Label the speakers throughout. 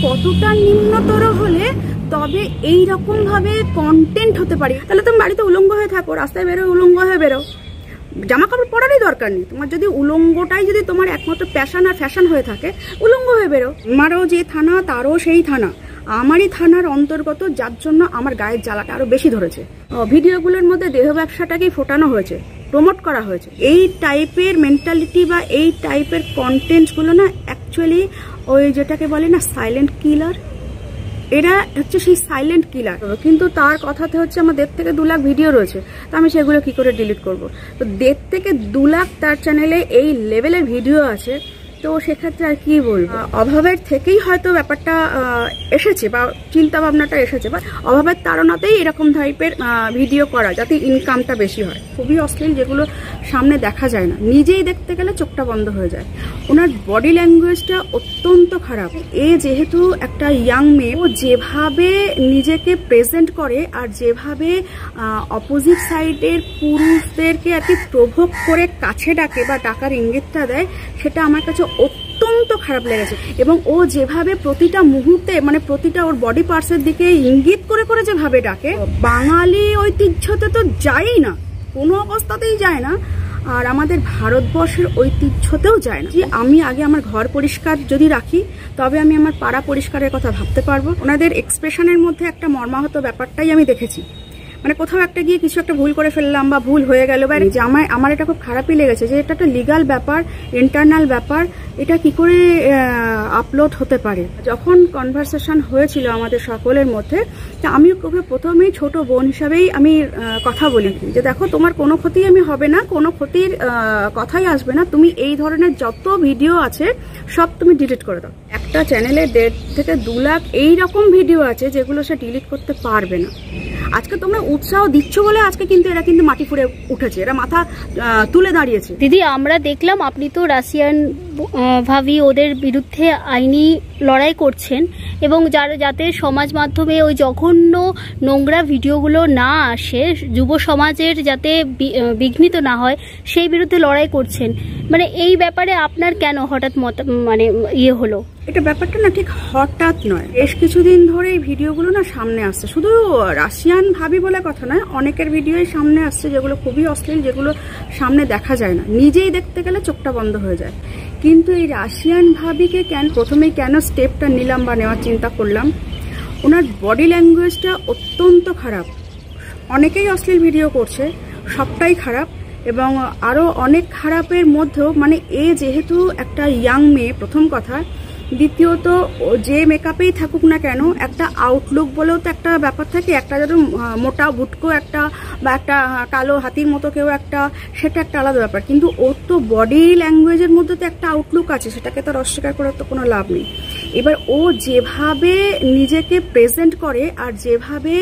Speaker 1: কতটা নিম্নতর হলে তবে এই রকম ভাবে কন্টেন্ট হতে পারে। তাহলে তুমি বাড়িতে উলঙ্গ হয়ে থাকো, রাস্তায় বেরো উলঙ্গ হয়ে বেরো, জামা কাপড় পরারই দরকার নেই। তোমার যদি উলঙ্গটাই যদি তোমার একমাত্র প্যাশন আর ফ্যাশন হয়ে থাকে, উলঙ্গ হয়ে বেরো। আমারও যে থানা তারও সেই থানা, আমারই থানার অন্তর্গত, যার জন্য আমার গায়ের জ্বালাটা আরো বেশি ধরেছে। ভিডিওগুলোর মধ্যে দেহ ব্যবসাটাকেই ফোটানো হয়েছে, প্রমোট করা হয়েছে। এই টাইপের মেন্টালিটি বা এই টাইপের কন্টেন্টসগুলো না অ্যাকচুয়ালি ওই যেটাকে বলে না সাইলেন্ট কিলার, এরা হচ্ছে সেই সাইলেন্ট কিলার। কিন্তু তার কথাতে হচ্ছে আমার 1.5 থেকে 2 লাখ ভিডিও রয়েছে, তো আমি সেগুলো কি করে ডিলিট করব? তো 1.5 থেকে 2 লাখ তার চ্যানেলে এই লেভেলের ভিডিও আছে, তো সেক্ষেত্রে আর কি বলবো, অভাবের থেকেই হয়তো ব্যাপারটা এসেছে বা চিন্তা ভাবনাটা এসেছে, বা অভাবের তাড়নাতেই এরকম টাইপের ভিডিও করা যাতে ইনকামটা বেশি হয়। খুবই অশ্লীল, যেগুলো সামনে দেখা যায় না, নিজেই দেখতে গেলে চোখটা বন্ধ হয়ে যায়। ওনার বডি ল্যাঙ্গুয়েজটা অত্যন্ত খারাপ। এ যেহেতু একটা ইয়াং মেয়ে, ও যেভাবে নিজেকে প্রেজেন্ট করে আর যেভাবে অপোজিট সাইডের পুরুষদেরকে আর কি প্রভোগ করে কাছে ডাকে বা ডাকার ইঙ্গিতটা দেয়, সেটা আমার কাছে অত্যন্ত খারাপ লেগেছে। এবং ও যেভাবে প্রতিটা মুহূর্তে মানে প্রতিটা ওর বডি পার্টসের দিকে ইঙ্গিত করে করে যেভাবে ডাকে, বাঙালি ঐতিহ্যতে তো যায়ই না, কোনো অবস্থাতেই যায় না, আর আমাদের ভারতবর্ষের ঐতিহ্যতেও যায় না। যে আমি আগে আমার ঘর পরিষ্কার যদি রাখি, তবে আমি আমার পাড়া পরিষ্কারের কথা ভাবতে পারবো। ওনাদের এক্সপ্রেশনের মধ্যে একটা মর্মাহত ব্যাপারটাই আমি দেখেছি, মানে কোথাও একটা গিয়ে কিছু একটা ভুল করে ফেললাম বা ভুল হয়ে গেল, বা যে আমার এটা খুব খারাপই লেগেছে যে এটা একটা লিগাল ব্যাপার, ইন্টারনাল ব্যাপার, এটা কি করে আপলোড হতে পারে। যখন কনভারসেশন হয়েছিল আমাদের সকলের মধ্যে, তা আমি প্রথমেই ছোট বোন হিসাবেই আমি কথা বলি যে দেখো, তোমার কোনো ক্ষতি আমি হবে না, কোনো ক্ষতির কথাই আসবে না, তুমি এই ধরনের যত ভিডিও আছে সব তুমি ডিলিট করে দাও। একটা চ্যানেলে 1.5 থেকে 2 লাখ এইরকম ভিডিও আছে যেগুলো সে ডিলিট করতে পারবে না। আজকে তোমরা উৎসাহ দিচ্ছ বলে আজকে কিন্তু এরা কিন্তু মাটি ফুঁড়ে উঠেছে, এরা মাথা তুলে দাঁড়িয়েছে।
Speaker 2: দিদি, আমরা দেখলাম আপনি তো রাশিয়ান ভাবি ওদের বিরুদ্ধে আইনি লড়াই করছেন, এবং যাতে সমাজ মাধ্যমে ওই জঘন্য নোংরা ভিডিওগুলো না আসে, যুব সমাজের যাতে বিঘ্নিত না হয়, সেই বিরুদ্ধে লড়াই করছেন। মানে এই ব্যাপারে আপনার কেন হঠাৎ মানে ইয়ে হলো?
Speaker 1: এটা ব্যাপারটা না ঠিক হঠাৎ নয়, বেশ কিছুদিন ধরে এই ভিডিওগুলো না সামনে আসছে। শুধু রাশিয়ান ভাবি বলে কথা নয়, অনেকের ভিডিওই সামনে আসছে যেগুলো খুবই অশ্লীল, যেগুলো সামনে দেখা যায় না, নিজেই দেখতে গেলে চোখটা বন্ধ হয়ে যায়। কিন্তু এই রাশিয়ান ভাবিকে প্রথমেই কেন স্টেপটা নিলাম বা নেওয়ার চিন্তা করলাম, ওনার বডি ল্যাঙ্গুয়েজটা অত্যন্ত খারাপ। অনেকেই অশ্লীল ভিডিও করছে, সবটাই খারাপ, এবং আরও অনেক খারাপের মধ্যেও মানে এ যেহেতু একটা ইয়াং মেয়ে, প্রথম কথা। দ্বিতীয়ত, যে মেকআপেই থাকুক না কেন, একটা আউটলুক বলেও তো একটা ব্যাপার থাকে, একটা যদি মোটা ভুটকো একটা বা একটা কালো হাতির মতো কেউ একটা, সেটা একটা আলাদা ব্যাপার। কিন্তু ওর তো বডি ল্যাঙ্গুয়েজের মধ্যে তো একটা আউটলুক আছে, সেটাকে তো অস্বীকার করার তো কোনো লাভ নেই। এবার ও যেভাবে নিজেকে প্রেজেন্ট করে আর যেভাবে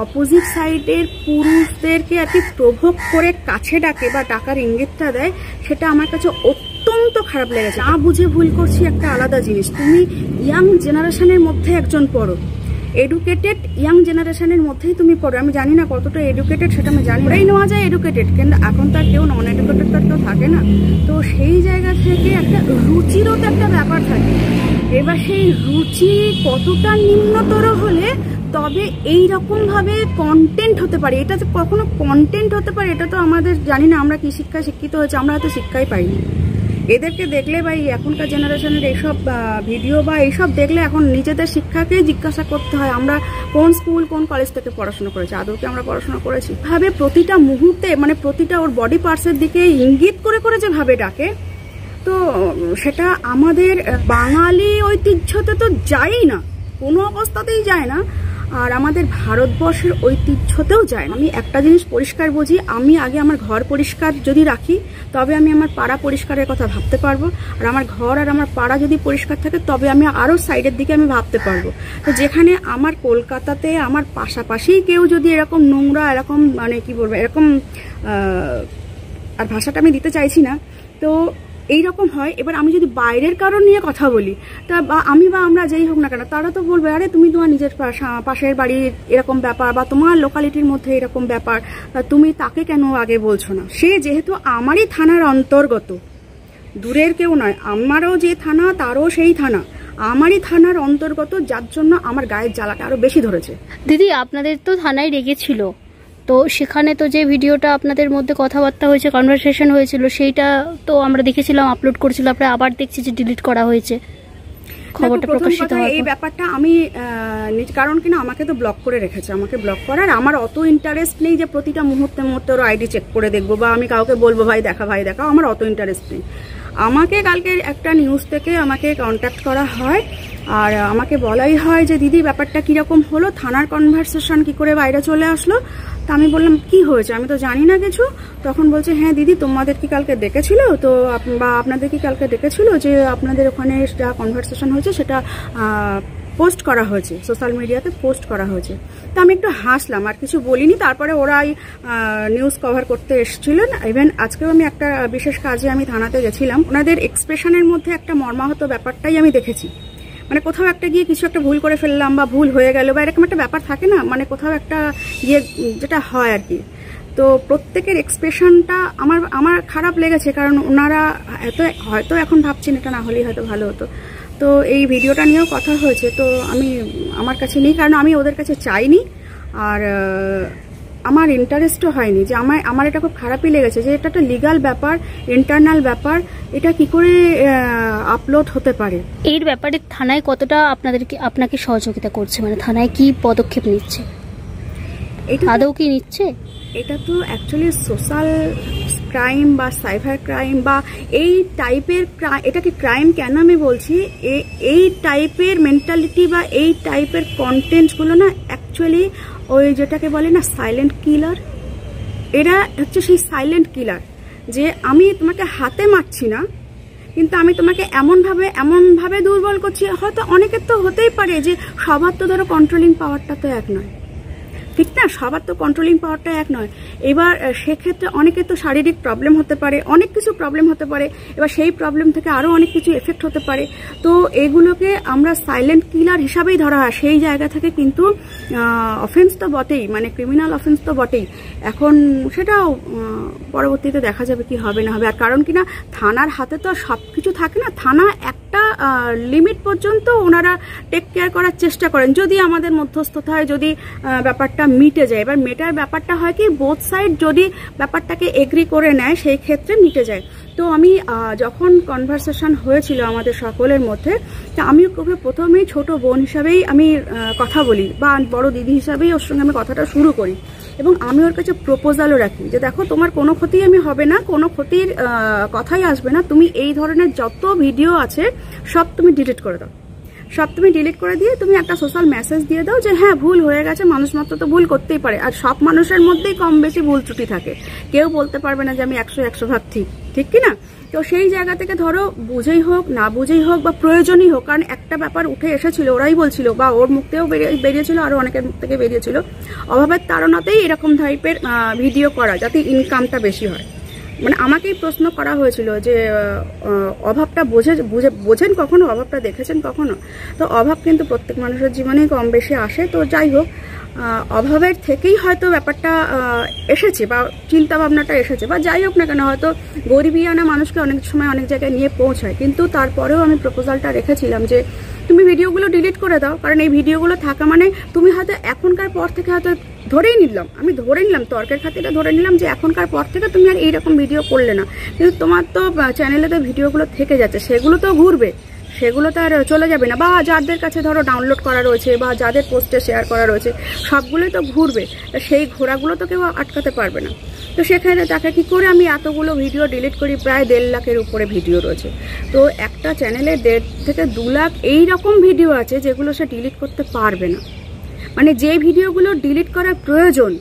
Speaker 1: অপোজিট সাইডের পুরুষদেরকে আর কি প্রভোগ করে কাছে ডাকে বা ডাকার ইঙ্গিতটা দেয়, সেটা আমার কাছে অত্যন্ত খারাপ লেগেছে। না বুঝে ভুল করছি একটা আলাদা জিনিস, তুমি ইয়াং জেনারেশনের মধ্যে একজন পড়ো, এডুকেটেড ইয়াং জেনারেশনের মধ্যেই তুমি পড়ো। আমি জানি না কতটা এডুকেটেড সেটা আমি জানি, ওটাই নেওয়া যায় এডুকেটেড, কিন্তু এখন তার কেউ নন এডুকেটেড তার কেউ থাকে না। তো সেই জায়গা থেকে একটা রুচিরও তো একটা ব্যাপার থাকে। এবার সেই রুচি কতটা নিম্নতর হলে তবে এই রকম ভাবে কন্টেন্ট হতে পারে, এটা যে কখনো কন্টেন্ট হতে পারে এটা তো আমাদের জানি না, আমরা কি শিক্ষায় শিক্ষিত হয়েছে, আমরা হয়তো শিক্ষাই পাইনি। এদেরকে দেখলে বা এখনকার জেনারেশনের এইসব ভিডিও বা এইসব দেখলে এখন নিজেদের শিক্ষাকে জিজ্ঞাসা করতে হয়, আমরা কোন স্কুল কোন কলেজ থেকে পড়াশোনা করেছি, আদৌ কি আমরা পড়াশোনা করেছি? ভাবে প্রতিটা মুহূর্তে মানে প্রতিটা ওর বডি পার্টসের দিকে ইঙ্গিত করে করে যেভাবে ডাকে, তো সেটা আমাদের বাঙালি ঐতিহ্যতে তো যায়ই না, কোনো অবস্থাতেই যায় না, আর আমাদের ভারতবর্ষের ঐতিহ্যতেও যায় না। আমি একটা জিনিস পরিষ্কার বুঝি, আমি আগে আমার ঘর পরিষ্কার যদি রাখি, তবে আমি আমার পাড়া পরিষ্কারের কথা ভাবতে পারবো, আর আমার ঘর আর আমার পাড়া যদি পরিষ্কার থাকে তবে আমি আরও সাইডের দিকে আমি ভাবতে পারবো। তো যেখানে আমার কলকাতাতে আমার পাশাপাশি কেউ যদি এরকম নোংরা, এরকম মানে কি বলবো, এরকম আর ভাষাটা আমি দিতে চাইছি না, তো এইরকম হয়। এবার আমি যদি বাইরের কারণ নিয়ে কথা বলি, তা বা আমি বা আমরা যেই হোক না কেন, তারা তো বলবে আরে তুমি তোমার নিজের পাশের বাড়ির এরকম ব্যাপার বা তোমার লোকালিটির মধ্যে এরকম ব্যাপার, তুমি তাকে কেন আগে বলছো না? সে যেহেতু আমারই থানার অন্তর্গত, দূরের কেউ নয়, আমারও যে থানা তারও সেই থানা, আমারই থানার অন্তর্গত, যার জন্য আমার গায়ের জ্বালাটা আরো বেশি ধরেছে।
Speaker 2: দিদি, আপনাদের তো থানায় রেগেছিল, তো সেখানে তো যে ভিডিওটা আপনাদের মধ্যে কথাবার্তা হয়েছে, কনভারসেশন হয়েছিল, সেইটা তো আমরা দেখেছিলাম, আপলোড করেছিল, আপনারা আবার দেখছি যে ডিলিট করা হয়েছে খবরটা প্রকাশিত হয়।
Speaker 1: এই ব্যাপারটা আমি কারণ কিনা আমাকে তো ব্লক করে রেখেছে, আমাকে ব্লক করার আমার অত ইন্টারেস্ট নেই যে প্রতিটা মুহূর্তে ওর আইডি চেক করে দেখবো বা আমি কাউকে বলবো ভাই দেখা, আমার অত ইন্টারেস্ট নেই। আমাকে কালকে একটা নিউজ থেকে আমাকে কন্ট্যাক্ট করা হয়, আর আমাকে বলাই হয় যে দিদি ব্যাপারটা কিরকম হলো, থানার কনভারসেশন কি করে বাইরে চলে আসলো। তা আমি বললাম কি হয়েছে, আমি তো জানি না কিছু। তখন বলছে হ্যাঁ দিদি তোমাদের কি কালকে ডেকেছিল, তো বা আপনাদের কি কালকে ডেকেছিল, যে আপনাদের ওখানে যা কনভারসেশন হয়েছে সেটা পোস্ট করা হয়েছে, সোশ্যাল মিডিয়াতে পোস্ট করা হয়েছে। তো আমি একটু হাসলাম, আর কিছু বলিনি। তারপরে ওরাই নিউজ কভার করতে এসেছিলেন। ইভেন আজকেও আমি একটা বিশেষ কাজে আমি থানাতে গেছিলাম, ওনাদের এক্সপ্রেশনের মধ্যে একটা মর্মাহত ব্যাপারটাই আমি দেখেছি। মানে কোথাও একটা গিয়ে কিছু একটা ভুল করে ফেললাম বা ভুল হয়ে গেল বা এরকম একটা ব্যাপার থাকে না, মানে কোথাও একটা ইয়ে যেটা হয় আর কি। তো প্রত্যেকের এক্সপ্রেশনটা আমার খারাপ লেগেছে, কারণ ওনারা হয়তো এখন ভাবছেন এটা না হলেই হয়তো ভালো হতো। তো এই ভিডিওটা নিয়েও কথা হয়েছে, তো আমার কাছে নেই, কারণ আমি ওদের কাছে চাইনি, আর আমার ইন্টারেস্টও হয়নি যে আমার এটা খুব খারাপই লেগেছে যে এটা একটা লিগাল ব্যাপার, ইন্টারনাল ব্যাপার, এটা কি করে আপলোড হতে পারে।
Speaker 2: এর ব্যাপারে থানায় কতটা আপনাকে সহযোগিতা করছে, মানে থানায় কি পদক্ষেপ নিচ্ছে, আদৌ কি নিচ্ছে?
Speaker 1: এটা তো অ্যাকচুয়ালি সোশ্যাল ক্রাইম বা সাইবার ক্রাইম বা এই টাইপের, এটাকে ক্রাইম কেন আমি বলছি, এই টাইপের মেন্টালিটি বা এই টাইপের কন্টেন্টসগুলো না অ্যাকচুয়ালি ওই যেটাকে বলে না সাইলেন্ট কিলার, এরা হচ্ছে সেই সাইলেন্ট কিলার, যে আমি তোমাকে হাতে মারছি না, কিন্তু আমি তোমাকে এমনভাবে দুর্বল করছি। হয়তো অনেকের তো হতেই পারে যে সবার তো ধরো কন্ট্রোলিং পাওয়ারটা তো এক নয়, ঠিক না, সবার তো কন্ট্রোলিং পাওয়ারটা এক নয়। এবার সেক্ষেত্রে অনেকের তো শারীরিক প্রবলেম হতে পারে, অনেক কিছু প্রবলেম হতে পারে, এবার সেই প্রবলেম থেকে আরও অনেক কিছু এফেক্ট হতে পারে। তো এগুলোকে আমরা সাইলেন্ট কিলার হিসাবেই ধরা হয়, সেই জায়গা থেকে কিন্তু অফেন্স তো বটেই, মানে ক্রিমিনাল অফেন্স তো বটেই। এখন সেটাও পরবর্তীতে দেখা যাবে কি হবে না হবে। আর কারণ কিনা থানার হাতে তো সব কিছু থাকে না, থানা একটা লিমিট পর্যন্ত ওনারা টেক কেয়ার করার চেষ্টা করেন, যদি আমাদের মধ্যস্থতায় যদি ব্যাপারটা মিটে যায়। এবার মেটার ব্যাপারটা হয় কি বোথ সাইড যদি ব্যাপারটাকে এগ্রি করে নেয় সেই ক্ষেত্রে মিটে যায়। তো আমি যখন কনভারসেশন হয়েছিল আমাদের সকলের মধ্যে, তা আমি ওকে প্রথমেই ছোট বোন হিসাবেই আমি কথা বলি বা বড় দিদি হিসাবেই ওর সঙ্গে আমি কথাটা শুরু করি, এবং আমি ওর কাছে প্রপোজালও রাখি যে দেখো তোমার কোনো ক্ষতি আমি হবে না, কোনো ক্ষতির কথাই আসবে না, তুমি এই ধরনের যত ভিডিও আছে সব তুমি ডিলিট করে দাও, সব তুমি ডিলিট করে দিয়ে তুমি একটা সোশ্যাল মেসেজ দিয়ে দাও যে হ্যাঁ ভুল হয়ে গেছে, মানুষ মাত্র তো ভুল করতেই পারে, আর সব মানুষের মধ্যেই কম বেশি ভুল ত্রুটি থাকে, কেউ বলতে পারবে না যে আমি 100% ঠিক কি না। তো সেই জায়গা থেকে ধরো বুঝেই হোক না বুঝেই হোক বা প্রয়োজনই হোক, কারণ একটা ব্যাপার উঠে এসেছিল, ওরাই বলছিল বা ওর মুখ থেকেও বেরিয়েছিল, আরও অনেকের মুখ থেকে বেরিয়েছিল, অভাবের তাড়নাতেই এরকম টাইপের ভিডিও করা যাতে ইনকামটা বেশি হয়। মানে আমাকেই প্রশ্ন করা হয়েছিল যে অভাবটা বোঝেন কখনো, অভাবটা দেখেছেন কখনো? তো অভাব কিন্তু প্রত্যেক মানুষের জীবনেই কম বেশি আসে। তো যাই হোক, অভাবের থেকেই হয়তো ব্যাপারটা এসেছে বা চিন্তা ভাবনাটা এসেছে, বা যাই হোক না কেন, হয়তো গরিবিয়ানা মানুষকে অনেক সময় অনেক জায়গায় নিয়ে পৌঁছায়। কিন্তু তারপরেও আমি প্রপোজালটা রেখেছিলাম যে তুমি ভিডিওগুলো ডিলিট করে দাও, কারণ এই ভিডিওগুলো থাকা মানে তুমি হয়তো এখনকার পর থেকে হয়তো আমি ধরে নিলাম তর্কের খাতিরে ধরে নিলাম যে এখনকার পর থেকে তুমি আর এইরকম ভিডিও করলে না, কিন্তু তোমার তো চ্যানেলে তো ভিডিওগুলো থেকে যাচ্ছে, সেগুলো তো ঘুরবে, সেগুলো তো আর চলে যাবে না, বা যাদের কাছে ধরো ডাউনলোড করা রয়েছে বা যাদের পোস্টে শেয়ার করা রয়েছে সবগুলোই তো ঘুরবে, সেই ঘোরাগুলো তো কেউ আটকাতে পারবে না। তো সেখানে দেখা কি করে আমি এতগুলো ভিডিও ডিলিট করি, প্রায় 1.5 লাখের উপরে ভিডিও রয়েছে। তো একটা চ্যানেলে 1.5 থেকে 2 লাখ এইরকম ভিডিও আছে যেগুলো সে ডিলিট করতে পারবে না, মানে যে ভিডিওগুলো ডিলিট করার প্রয়োজন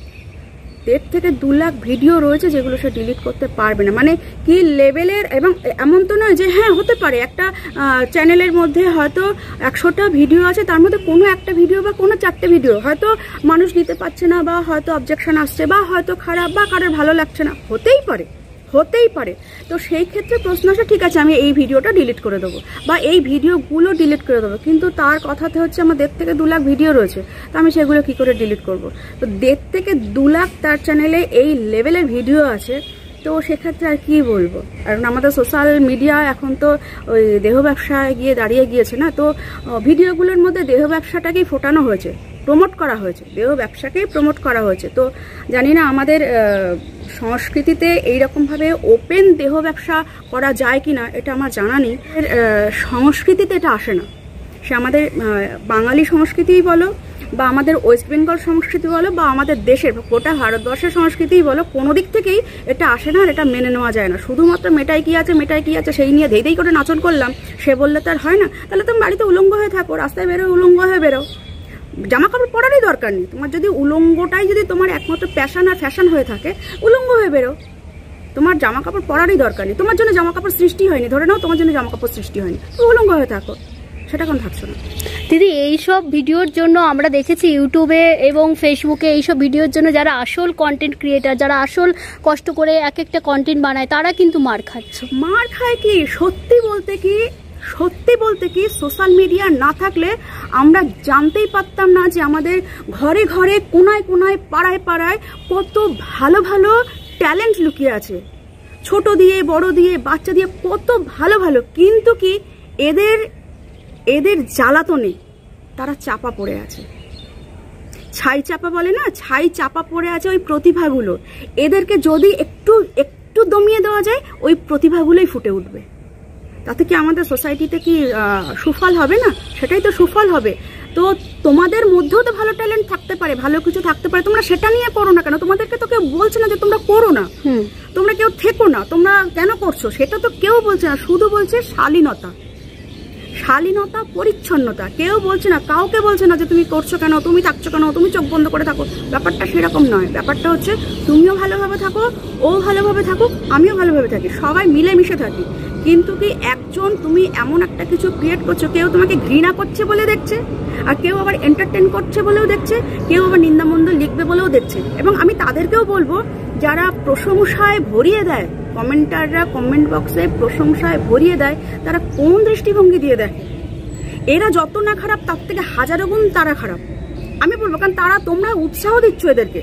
Speaker 1: 1.5 থেকে 2 লাখ ভিডিও রয়েছে যেগুলো সে ডিলিট করতে পারবে না। মানে কি লেভেলের, এবং এমন তো নয় যে হ্যাঁ হতে পারে একটা চ্যানেলের মধ্যে হয়তো 100টা ভিডিও আছে, তার মধ্যে কোনো একটা ভিডিও বা কোনো 4টে ভিডিও হয়তো মানুষ নিতে পারছে না, বা হয়তো অবজেকশন আসছে, বা হয়তো খারাপ, বা কারোর ভালো লাগছে না, হতেই পারে। তো সেই ক্ষেত্রে প্রশ্ন আসে ঠিক আছে আমি এই ভিডিওটা ডিলিট করে দেবো বা এই ভিডিওগুলো ডিলিট করে দেবো, কিন্তু তার কথাতে হচ্ছে আমার 1.5 থেকে 2 লাখ ভিডিও রয়েছে, তো আমি সেগুলো কি করে ডিলিট করব? তো 1.5 থেকে 2 লাখ তার চ্যানেলে এই লেভেলের ভিডিও আছে, তো সেক্ষেত্রে আর কি বলবো, কারণ আমাদের সোশ্যাল মিডিয়া এখন তো ওই দেহ ব্যবসায় গিয়ে দাঁড়িয়ে গিয়েছে না, তো ভিডিওগুলোর মধ্যে দেহ ব্যবসাটাকেই ফোটানো হয়েছে, প্রমোট করা হয়েছে, দেহ ব্যবসাকেই প্রমোট করা হয়েছে। তো জানি না আমাদের সংস্কৃতিতে এইরকমভাবে ওপেন দেহ ব্যবসা করা যায় কি না, এটা আমার জানা নেই। সংস্কৃতিতে এটা আসে না, সে আমাদের বাঙালি সংস্কৃতিই বলো বা আমাদের ওয়েস্ট বেঙ্গল সংস্কৃতি বলো বা আমাদের দেশের গোটা ভারতবর্ষের সংস্কৃতিই বলো, কোনো দিক থেকেই এটা আসে না, আর এটা মেনে নেওয়া যায় না। শুধুমাত্র মেটাই কি আছে সেই নিয়ে ধেই করে নাচন করলাম, সে বললে তো আর হয় না। তাহলে তুমি বাড়িতে উলঙ্গ হয়ে থাকো, রাস্তায় বেরো উলঙ্গ হয়ে বেরো, জামা কাপড় পরারই দরকার নেই। তোমার যদি উলঙ্গটাই যদি তোমার একমাত্র প্যাশন আর ফ্যাশন হয়ে থাকে, উলঙ্গ হয়ে বেরো, তোমার জামা কাপড় পরারই দরকার নেই। তোমার জন্য জামা কাপড় সৃষ্টি হয়নি, ধরে নাও তোমার জন্য জামা কাপড় সৃষ্টি হয়নি, তুমি উলঙ্গ হয়ে থাকো, সেটা কোন থাকছো না।
Speaker 2: দিদি, এইসব ভিডিওর জন্য আমরা দেখেছি ইউটিউবে এবং ফেসবুকে এইসব ভিডিওর জন্য যারা আসল কন্টেন্ট ক্রিয়েটার, যারা আসল কষ্ট করে এক একটা কন্টেন্ট বানায়, তারা কিন্তু মার খাচ্ছে।
Speaker 1: মার খায় কি? সত্যি বলতে কি সোশ্যাল মিডিয়া না থাকলে আমরা জানতেই পারতাম না যে আমাদের ঘরে ঘরে কোনায় কোনায় পাড়ায় পাড়ায় কত ভালো ভালো ট্যালেন্ট লুকিয়ে আছে, ছোট দিয়ে বড় দিয়ে বাচ্চা দিয়ে কত ভালো ভালো, কিন্তু কি এদের জ্বালাতনে তারা চাপা পড়ে আছে, ছাই চাপা বলে না, ছাই চাপা পড়ে আছে ওই প্রতিভাগুলো। এদেরকে যদি একটু দমিয়ে দেওয়া যায়, ওই প্রতিভাগুলোই ফুটে উঠবে। তাতে কি আমাদের সোসাইটিতে কি সুফল হবে না? সেটাই তো সুফল হবে। তো তোমাদের মধ্যেও তো ভালো ট্যালেন্ট থাকতে পারে, ভালো কিছু থাকতে পারে, তোমরা সেটা নিয়ে করো না কেন? তোমাদেরকে তো কেউ বলছে না যে তোমরা করো না, তোমরা কেউ থেকো না, তোমরা কেন করছো সেটা তো কেউ বলছে না। শুধু বলছে শালীনতা পরিচ্ছন্নতা, কেউ বলছে না, কাউকে বলছে না যে তুমি করছো কেন, তুমি থাকছো কেন, তুমি চোখ বন্ধ করে থাকো। ব্যাপারটা সেরকম নয়, ব্যাপারটা হচ্ছে তুমিও ভালোভাবে থাকো, ও ভালোভাবে থাকুক, আমিও ভালোভাবে থাকি, সবাই মিলেমিশে থাকি। কিন্তু কি একজন তুমি এমন একটা কিছু ক্রিয়েট করছো, কেউ তোমাকে ঘৃণা করছে বলে দেখছে, আর কেউ আবার এন্টারটেন করছে বলেও দেখছে, কেউ আবার নিন্দামন্দ লিখবে বলেও দেখছে। এবং আমি তাদেরকেও বলবো, যারা প্রশংসায় ভরিয়ে দেয়, কমেন্টাররা কমেন্ট বক্সে প্রশংসায় ভরিয়ে দেয়, তারা কোন দৃষ্টিভঙ্গি দিয়ে দেখে? এরা যত না খারাপ, তার থেকে হাজারো গুণ তারা খারাপ আমি বলবো। কারণ তোমরা উৎসাহ দিচ্ছ এদেরকে,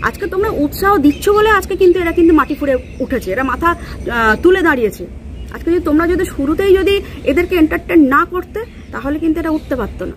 Speaker 1: আজকে তোমরা উৎসাহ দিচ্ছ বলে আজকে কিন্তু এরা কিন্তু মাটি ফুঁড়ে উঠেছে, এরা মাথা তুলে দাঁড়িয়েছে। আজকে যদি তোমরা শুরুতেই যদি এদেরকে এন্টারটেন না করতে, তাহলে কিন্তু এরা উঠতে পারতো না।